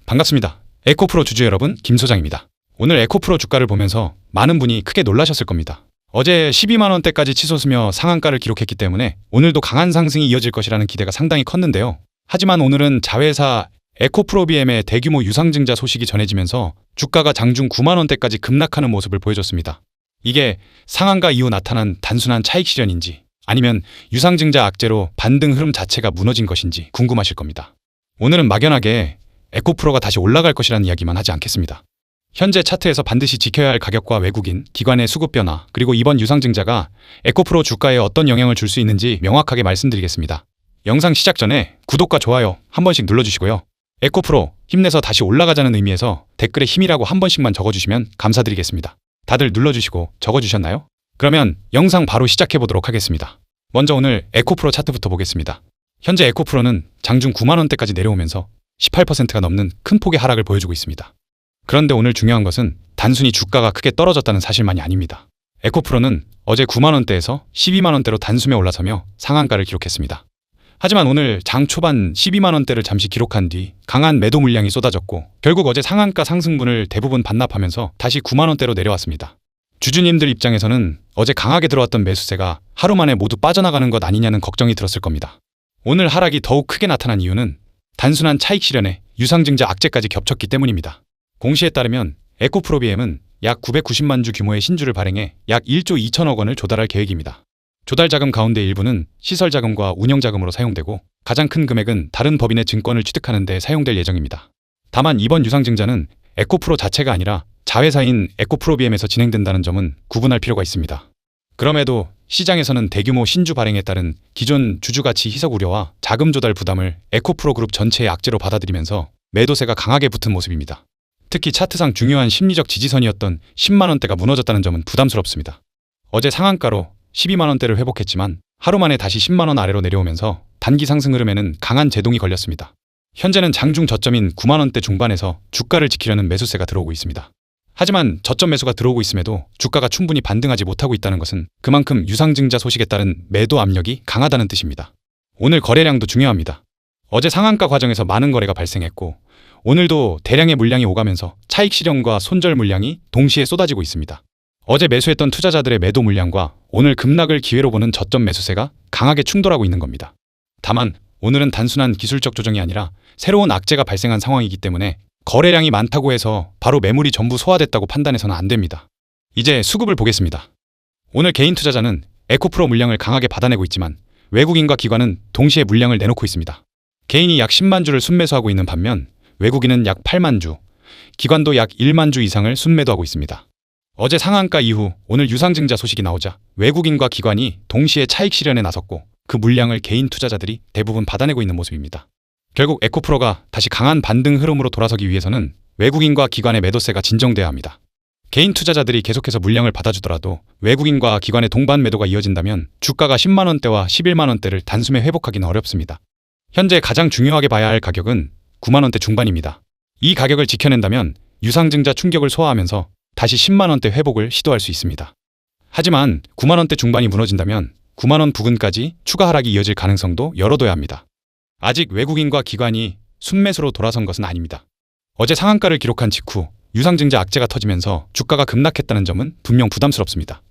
반갑습니다. 에코프로 주주 여러분, 김 소장입니다. 오늘 에코프로 주가를 보면서 많은 분이 크게 놀라셨을 겁니다. 어제 12만 원대까지 치솟으며 상한가를 기록했기 때문에 오늘도 강한 상승이 이어질 것이라는 기대가 상당히 컸는데요. 하지만 오늘은 자회사 에코프로비엠의 대규모 유상증자 소식이 전해지면서 주가가 장중 9만 원대까지 급락하는 모습을 보여줬습니다. 이게 상한가 이후 나타난 단순한 차익 실현인지 아니면 유상증자 악재로 반등 흐름 자체가 무너진 것인지 궁금하실 겁니다. 오늘은 막연하게 에코프로가 다시 올라갈 것이라는 이야기만 하지 않겠습니다. 현재 차트에서 반드시 지켜야 할 가격과 외국인, 기관의 수급 변화, 그리고 이번 유상증자가 에코프로 주가에 어떤 영향을 줄 수 있는지 명확하게 말씀드리겠습니다. 영상 시작 전에 구독과 좋아요 한 번씩 눌러주시고요. 에코프로 힘내서 다시 올라가자는 의미에서 댓글에 힘이라고 한 번씩만 적어주시면 감사드리겠습니다. 다들 눌러주시고 적어주셨나요? 그러면 영상 바로 시작해보도록 하겠습니다. 먼저 오늘 에코프로 차트부터 보겠습니다. 현재 에코프로는 장중 9만 원대까지 내려오면서 18%가 넘는 큰 폭의 하락을 보여주고 있습니다. 그런데 오늘 중요한 것은 단순히 주가가 크게 떨어졌다는 사실만이 아닙니다. 에코프로는 어제 9만 원대에서 12만 원대로 단숨에 올라서며 상한가를 기록했습니다. 하지만 오늘 장 초반 12만 원대를 잠시 기록한 뒤 강한 매도 물량이 쏟아졌고 결국 어제 상한가 상승분을 대부분 반납하면서 다시 9만 원대로 내려왔습니다. 주주님들 입장에서는 어제 강하게 들어왔던 매수세가 하루 만에 모두 빠져나가는 것 아니냐는 걱정이 들었을 겁니다. 오늘 하락이 더욱 크게 나타난 이유는 단순한 차익 실현에 유상증자 악재까지 겹쳤기 때문입니다. 공시에 따르면 에코프로비엠은 약 990만 주 규모의 신주를 발행해 약 1조 2천억 원을 조달할 계획입니다. 조달 자금 가운데 일부는 시설 자금과 운영 자금으로 사용되고 가장 큰 금액은 다른 법인의 증권을 취득하는 데 사용될 예정입니다. 다만 이번 유상증자는 에코프로 자체가 아니라 자회사인 에코프로비엠에서 진행된다는 점은 구분할 필요가 있습니다. 그럼에도 시장에서는 대규모 신주 발행에 따른 기존 주주가치 희석 우려와 자금 조달 부담을 에코프로 그룹 전체의 악재로 받아들이면서 매도세가 강하게 붙은 모습입니다. 특히 차트상 중요한 심리적 지지선이었던 10만 원대가 무너졌다는 점은 부담스럽습니다. 어제 상한가로 12만 원대를 회복했지만 하루 만에 다시 10만 원 아래로 내려오면서 단기 상승 흐름에는 강한 제동이 걸렸습니다. 현재는 장중 저점인 9만 원대 중반에서 주가를 지키려는 매수세가 들어오고 있습니다. 하지만 저점 매수가 들어오고 있음에도 주가가 충분히 반등하지 못하고 있다는 것은 그만큼 유상증자 소식에 따른 매도 압력이 강하다는 뜻입니다. 오늘 거래량도 중요합니다. 어제 상한가 과정에서 많은 거래가 발생했고 오늘도 대량의 물량이 오가면서 차익 실현과 손절 물량이 동시에 쏟아지고 있습니다. 어제 매수했던 투자자들의 매도 물량과 오늘 급락을 기회로 보는 저점 매수세가 강하게 충돌하고 있는 겁니다. 다만 오늘은 단순한 기술적 조정이 아니라 새로운 악재가 발생한 상황이기 때문에 거래량이 많다고 해서 바로 매물이 전부 소화됐다고 판단해서는 안 됩니다. 이제 수급을 보겠습니다. 오늘 개인 투자자는 에코프로 물량을 강하게 받아내고 있지만 외국인과 기관은 동시에 물량을 내놓고 있습니다. 개인이 약 10만 주를 순매수하고 있는 반면 외국인은 약 8만 주, 기관도 약 1만 주 이상을 순매도하고 있습니다. 어제 상한가 이후 오늘 유상증자 소식이 나오자 외국인과 기관이 동시에 차익 실현에 나섰고 그 물량을 개인 투자자들이 대부분 받아내고 있는 모습입니다. 결국 에코프로가 다시 강한 반등 흐름으로 돌아서기 위해서는 외국인과 기관의 매도세가 진정돼야 합니다. 개인 투자자들이 계속해서 물량을 받아주더라도 외국인과 기관의 동반 매도가 이어진다면 주가가 10만 원대와 11만 원대를 단숨에 회복하기는 어렵습니다. 현재 가장 중요하게 봐야 할 가격은 9만 원대 중반입니다. 이 가격을 지켜낸다면 유상증자 충격을 소화하면서 다시 10만 원대 회복을 시도할 수 있습니다. 하지만 9만 원대 중반이 무너진다면 9만 원 부근까지 추가 하락이 이어질 가능성도 열어둬야 합니다. 아직 외국인과 기관이 순매수로 돌아선 것은 아닙니다. 어제 상한가를 기록한 직후 유상증자 악재가 터지면서 주가가 급락했다는 점은 분명 부담스럽습니다.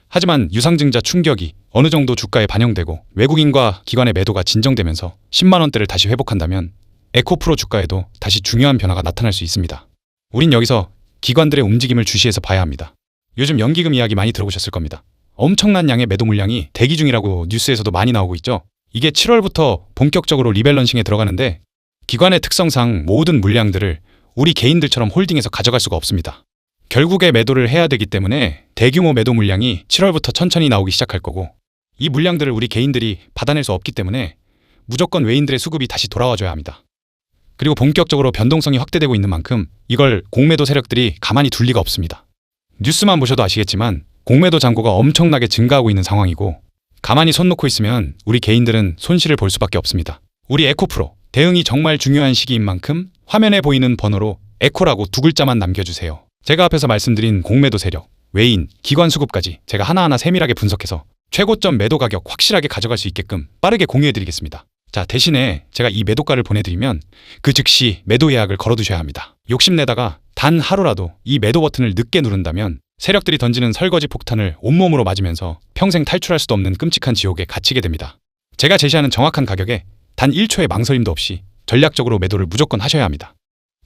하지만 유상증자 충격이 어느 정도 주가에 반영되고 외국인과 기관의 매도가 진정되면서 10만 원대를 다시 회복한다면 에코프로 주가에도 다시 중요한 변화가 나타날 수 있습니다. 우린 여기서 기관들의 움직임을 주시해서 봐야 합니다. 요즘 연기금 이야기 많이 들어보셨을 겁니다. 엄청난 양의 매도 물량이 대기 중이라고 뉴스에서도 많이 나오고 있죠. 이게 7월부터 본격적으로 리밸런싱에 들어가는데 기관의 특성상 모든 물량들을 우리 개인들처럼 홀딩해서 가져갈 수가 없습니다. 결국에 매도를 해야 되기 때문에 대규모 매도 물량이 7월부터 천천히 나오기 시작할 거고 이 물량들을 우리 개인들이 받아낼 수 없기 때문에 무조건 외인들의 수급이 다시 돌아와줘야 합니다. 그리고 본격적으로 변동성이 확대되고 있는 만큼 이걸 공매도 세력들이 가만히 둘 리가 없습니다. 뉴스만 보셔도 아시겠지만 공매도 잔고가 엄청나게 증가하고 있는 상황이고 가만히 손 놓고 있으면 우리 개인들은 손실을 볼 수밖에 없습니다. 우리 에코프로 대응이 정말 중요한 시기인 만큼 화면에 보이는 번호로 에코라고 두 글자만 남겨주세요. 제가 앞에서 말씀드린 공매도 세력, 외인, 기관 수급까지 제가 하나하나 세밀하게 분석해서 최고점 매도 가격 확실하게 가져갈 수 있게끔 빠르게 공유해드리겠습니다. 자, 대신에 제가 이 매도가를 보내드리면 그 즉시 매도 예약을 걸어두셔야 합니다. 욕심내다가 단 하루라도 이 매도 버튼을 늦게 누른다면 세력들이 던지는 설거지 폭탄을 온몸으로 맞으면서 평생 탈출할 수도 없는 끔찍한 지옥에 갇히게 됩니다. 제가 제시하는 정확한 가격에 단 1초의 망설임도 없이 전략적으로 매도를 무조건 하셔야 합니다.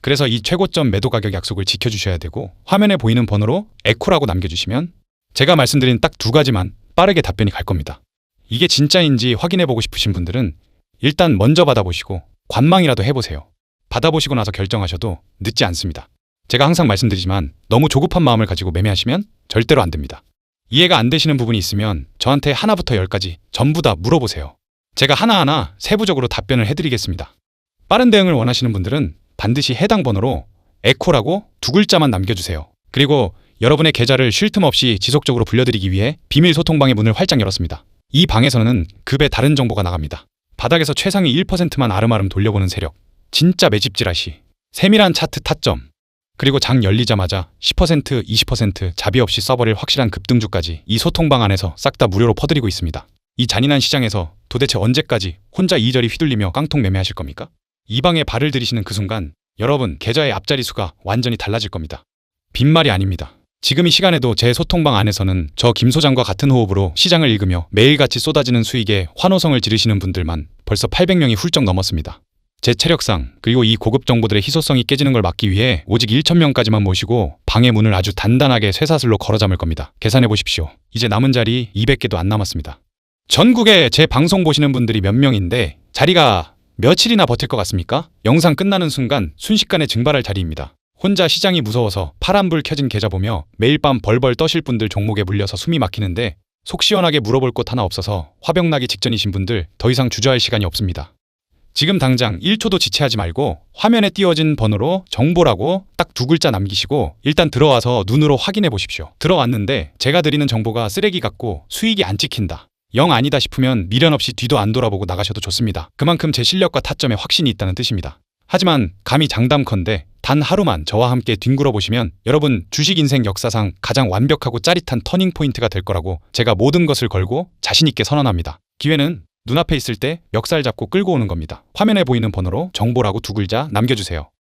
그래서 이 최고점 매도 가격 약속을 지켜주셔야 되고, 화면에 보이는 번호로 에코라고 남겨주시면 제가 말씀드린 딱 2가지만 빠르게 답변이 갈 겁니다. 이게 진짜인지 확인해보고 싶으신 분들은 일단 먼저 받아보시고 관망이라도 해보세요. 받아보시고 나서 결정하셔도 늦지 않습니다. 제가 항상 말씀드리지만 너무 조급한 마음을 가지고 매매하시면 절대로 안 됩니다. 이해가 안 되시는 부분이 있으면 저한테 하나부터 10까지 전부 다 물어보세요. 제가 하나하나 세부적으로 답변을 해드리겠습니다. 빠른 대응을 원하시는 분들은 반드시 해당 번호로 에코라고 2글자만 남겨주세요. 그리고 여러분의 계좌를 쉴 틈 없이 지속적으로 불려드리기 위해 비밀 소통방의 문을 활짝 열었습니다. 이 방에서는 급의 다른 정보가 나갑니다. 바닥에서 최상위 1%만 아름아름 돌려보는 세력, 진짜 매집질하시, 세밀한 차트 타점, 그리고 장 열리자마자 10%, 20% 자비 없이 써버릴 확실한 급등주까지 이 소통방 안에서 싹 다 무료로 퍼드리고 있습니다. 이 잔인한 시장에서 도대체 언제까지 혼자 이리저리 휘둘리며 깡통 매매하실 겁니까? 이 방에 발을 들이시는 그 순간 여러분 계좌의 앞자리 수가 완전히 달라질 겁니다. 빈말이 아닙니다. 지금 이 시간에도 제 소통방 안에서는 저 김 소장과 같은 호흡으로 시장을 읽으며 매일같이 쏟아지는 수익에 환호성을 지르시는 분들만 벌써 800명이 훌쩍 넘었습니다. 제 체력상 그리고 이 고급 정보들의 희소성이 깨지는 걸 막기 위해 오직 1,000명까지만 모시고 방의 문을 아주 단단하게 쇠사슬로 걸어 잠을 겁니다. 계산해 보십시오. 이제 남은 자리 200개도 안 남았습니다. 전국에 제 방송 보시는 분들이 몇 명인데 자리가 며칠이나 버틸 것 같습니까? 영상 끝나는 순간 순식간에 증발할 자리입니다. 혼자 시장이 무서워서 파란불 켜진 계좌 보며 매일 밤 벌벌 떠실 분들 종목에 물려서 숨이 막히는데 속 시원하게 물어볼 곳 하나 없어서 화병 나기 직전이신 분들 더 이상 주저할 시간이 없습니다. 지금 당장 1초도 지체하지 말고 화면에 띄워진 번호로 정보라고 딱 2글자 남기시고 일단 들어와서 눈으로 확인해 보십시오. 들어왔는데 제가 드리는 정보가 쓰레기 같고 수익이 안 찍힌다, 영 아니다 싶으면 미련 없이 뒤도 안 돌아보고 나가셔도 좋습니다. 그만큼 제 실력과 타점에 확신이 있다는 뜻입니다. 하지만 감히 장담컨대 단 하루만 저와 함께 뒹굴어 보시면 여러분 주식 인생 역사상 가장 완벽하고 짜릿한 터닝 포인트가 될 거라고 제가 모든 것을 걸고 자신 있게 선언합니다. 기회는 눈앞에 있을 때 멱살 잡고 끌고 오는 겁니다. 화면에 보이는 번호로 정보라고 2글자 남겨주세요.